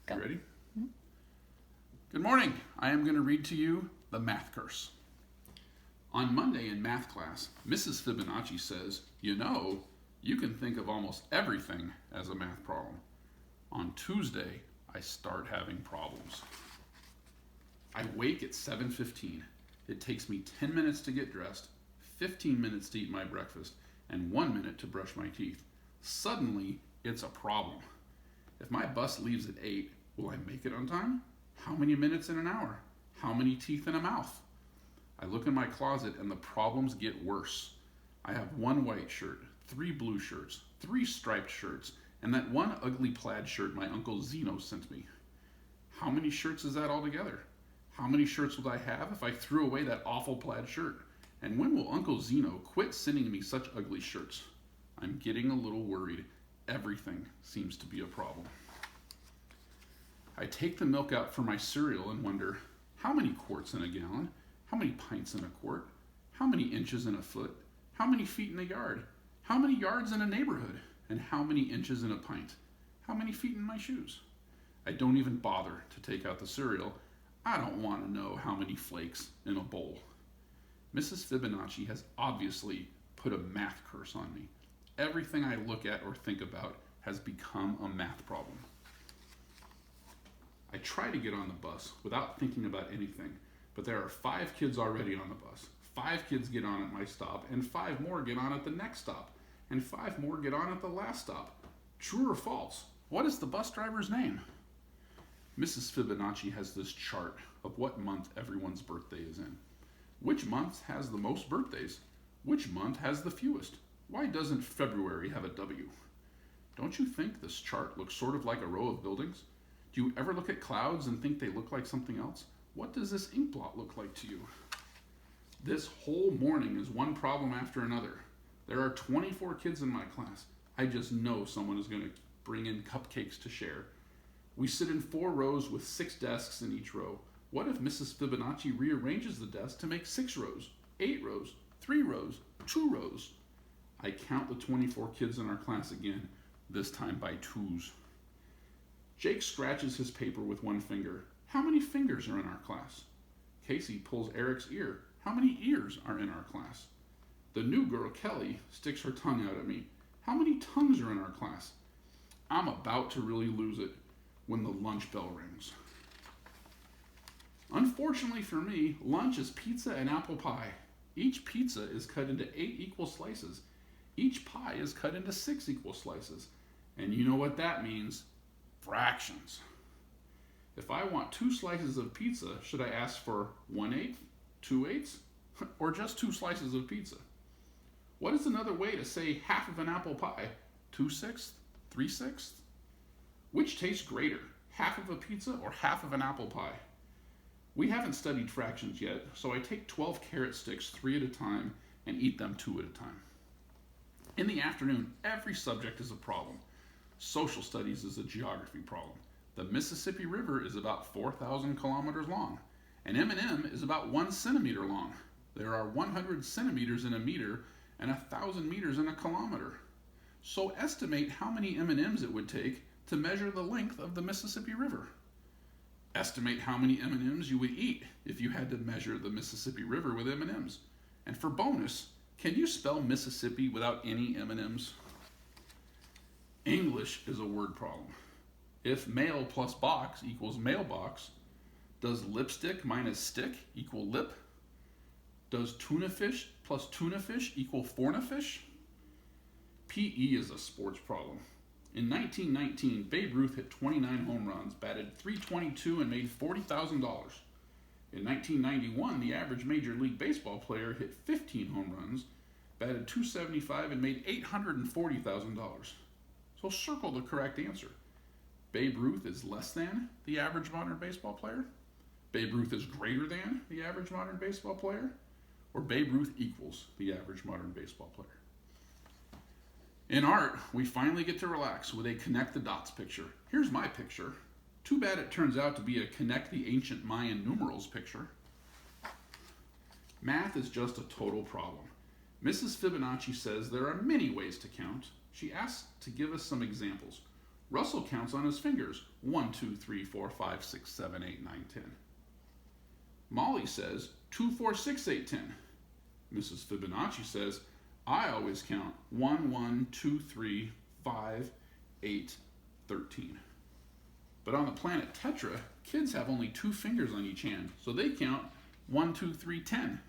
Go. You ready? Good morning. I am going to read to you the math curse. On Monday in math class, Mrs. Fibonacci says, you can think of almost everything as a math problem. On Tuesday, I start having problems. I wake at 7:15. It takes me 10 minutes to get dressed, 15 minutes to eat my breakfast, and 1 minute to brush my teeth. Suddenly, it's a problem. If my bus leaves at 8, will I make it on time? How many minutes in an hour? How many teeth in a mouth? I look in my closet and the problems get worse. I have 1 white shirt, 3 blue shirts, 3 striped shirts, and that 1 ugly plaid shirt my Uncle Zeno sent me. How many shirts is that altogether? How many shirts would I have if I threw away that awful plaid shirt? And when will Uncle Zeno quit sending me such ugly shirts? I'm getting a little worried. Everything seems to be a problem. I take the milk out for my cereal and wonder, how many quarts in a gallon? How many pints in a quart? How many inches in a foot? How many feet in a yard? How many yards in a neighborhood? And how many inches in a pint? How many feet in my shoes? I don't even bother to take out the cereal. I don't want to know how many flakes in a bowl. Mrs. Fibonacci has obviously put a math curse on me. Everything I look at or think about has become a math problem. I try to get on the bus without thinking about anything, but there are 5 kids already on the bus. 5 kids get on at my stop, and 5 more get on at the next stop, and 5 more get on at the last stop. True or false? What is the bus driver's name? Mrs. Fibonacci has this chart of what month everyone's birthday is in. Which month has the most birthdays? Which month has the fewest? Why doesn't February have a W? Don't you think this chart looks sort of like a row of buildings? Do you ever look at clouds and think they look like something else? What does this ink blot look like to you? This whole morning is one problem after another. There are 24 kids in my class. I just know someone is going to bring in cupcakes to share. We sit in 4 rows with 6 desks in each row. What if Mrs. Fibonacci rearranges the desk to make 6 rows, 8 rows, 3 rows, 2 rows? I count the 24 kids in our class again, this time by 2s. Jake scratches his paper with 1 finger. How many fingers are in our class? Casey pulls Eric's ear. How many ears are in our class? The new girl, Kelly, sticks her tongue out at me. How many tongues are in our class? I'm about to really lose it when the lunch bell rings. Unfortunately for me, lunch is pizza and apple pie. Each pizza is cut into 8 equal slices. Each pie is cut into 6 equal slices. And you know what that means? Fractions. If I want 2 slices of pizza, should I ask for 1/8, 2/8, or just 2 slices of pizza? What is another way to say half of an apple pie? 2/6, 3/6? Which tastes greater, half of a pizza or half of an apple pie? We haven't studied fractions yet, so I take 12 carrot sticks 3 at a time and eat them 2 at a time. In the afternoon, every subject is a problem. Social studies is a geography problem. The Mississippi River is about 4,000 kilometers long. An M&M is about 1 centimeter long. There are 100 centimeters in a meter and 1,000 meters in a kilometer. So estimate how many M&Ms it would take to measure the length of the Mississippi River. Estimate how many M&Ms you would eat if you had to measure the Mississippi River with M&Ms. And for bonus, can you spell Mississippi without any M&Ms? English is a word problem. If mail plus box equals mailbox, does lipstick minus stick equal lip? Does tuna fish plus tuna fish equal forna fish? PE is a sports problem. In 1919, Babe Ruth hit 29 home runs, batted .322, and made $40,000. In 1991, the average Major League Baseball player hit 15 home runs, batted .275, and made $840,000. So circle the correct answer. Babe Ruth is less than the average modern baseball player? Babe Ruth is greater than the average modern baseball player? Or Babe Ruth equals the average modern baseball player? In art, we finally get to relax with a connect the dots picture. Here's my picture. Too bad it turns out to be a connect the ancient Mayan numerals picture. Math is just a total problem. Mrs. Fibonacci says there are many ways to count. She asks to give us some examples. Russell counts on his fingers. 1, 2, 3, 4, 5, 6, 7, 8, 9, 10. Molly says 2, 4, 6, 8, 10. Mrs. Fibonacci says, I always count 1, 1, 2, 3, 5, 8, 13. But on the planet Tetra, kids have only 2 fingers on each hand, so they count 1, 2, 3, 10.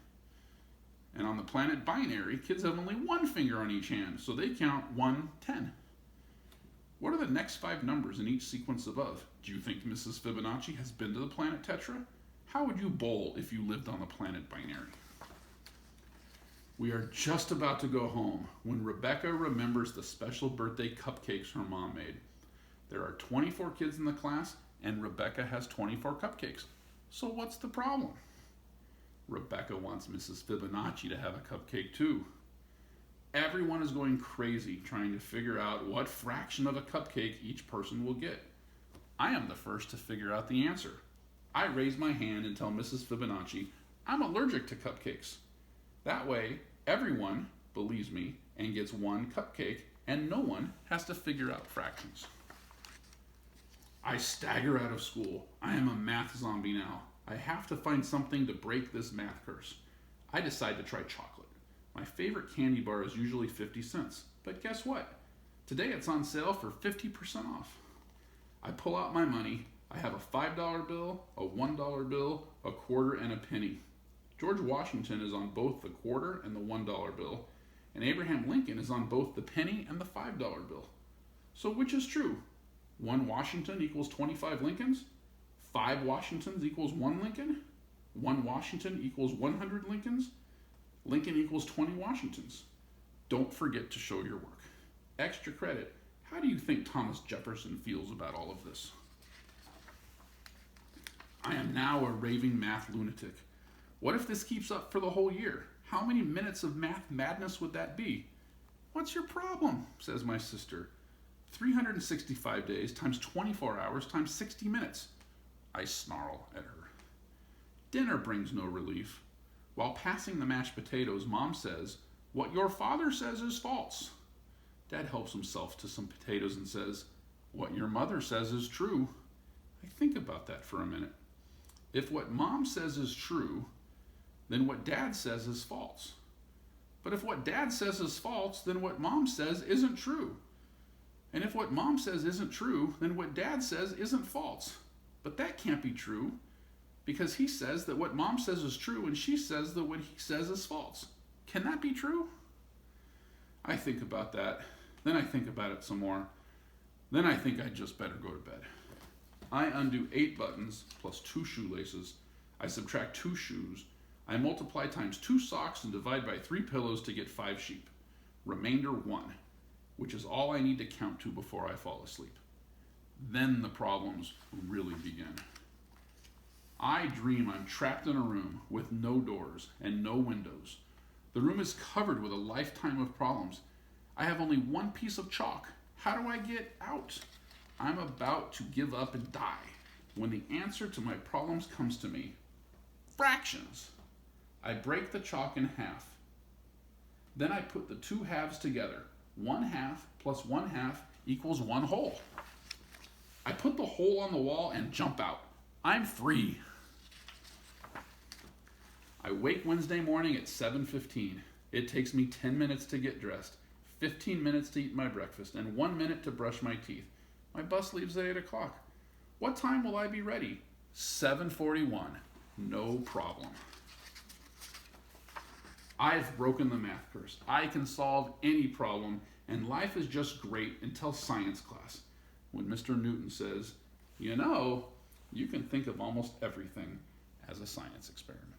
And on the planet Binary, kids have only 1 finger on each hand, so they count 1, 10. What are the next 5 numbers in each sequence above? Do you think Mrs. Fibonacci has been to the planet Tetra? How would you bowl if you lived on the planet Binary? We are just about to go home when Rebecca remembers the special birthday cupcakes her mom made. There are 24 kids in the class, and Rebecca has 24 cupcakes. So what's the problem? Rebecca wants Mrs. Fibonacci to have a cupcake too. Everyone is going crazy trying to figure out what fraction of a cupcake each person will get. I am the first to figure out the answer. I raise my hand and tell Mrs. Fibonacci I'm allergic to cupcakes. That way, everyone believes me and gets 1 cupcake, and no one has to figure out fractions. I stagger out of school. I am a math zombie now. I have to find something to break this math curse. I decide to try chocolate. My favorite candy bar is usually 50 cents, but guess what? Today it's on sale for 50% off. I pull out my money. I have a $5 bill, a $1 bill, a quarter, and a penny. George Washington is on both the quarter and the $1 bill, and Abraham Lincoln is on both the penny and the $5 bill. So which is true? 1 Washington equals 25 Lincolns? 5 Washingtons equals 1 Lincoln? 1 Washington equals 100 Lincolns? Lincoln equals 20 Washingtons. Don't forget to show your work. Extra credit. How do you think Thomas Jefferson feels about all of this? I am now a raving math lunatic. What if this keeps up for the whole year? How many minutes of math madness would that be? What's your problem? Says my sister. 365 days times 24 hours times 60 minutes. I snarl at her. Dinner brings no relief. While passing the mashed potatoes, Mom says, what your father says is false. Dad helps himself to some potatoes and says, what your mother says is true. I think about that for a minute. If what Mom says is true, then what Dad says is false. But if what Dad says is false, then what Mom says isn't true. And if what Mom says isn't true, then what Dad says isn't false. But that can't be true, because he says that what Mom says is true and she says that what he says is false. Can that be true? I think about that. Then I think about it some more. Then I think I'd just better go to bed. I undo 8 buttons plus 2 shoelaces. I subtract 2 shoes. I multiply times 2 socks and divide by 3 pillows to get 5 sheep. Remainder 1, which is all I need to count to before I fall asleep. Then the problems really begin. I dream I'm trapped in a room with no doors and no windows. The room is covered with a lifetime of problems. I have only 1 piece of chalk. How do I get out? I'm about to give up and die when the answer to my problems comes to me. Fractions. I break the chalk in half. Then I put the 2 halves together. 1/2 plus 1/2 equals 1 whole. I put the hole on the wall and jump out. I'm free. I wake Wednesday morning at 7:15. It takes me 10 minutes to get dressed, 15 minutes to eat my breakfast, and 1 minute to brush my teeth. My bus leaves at 8 o'clock. What time will I be ready? 7:41. No problem. I've broken the math curse. I can solve any problem, and life is just great until science class, when Mr. Newton says, you know, you can think of almost everything as a science experiment.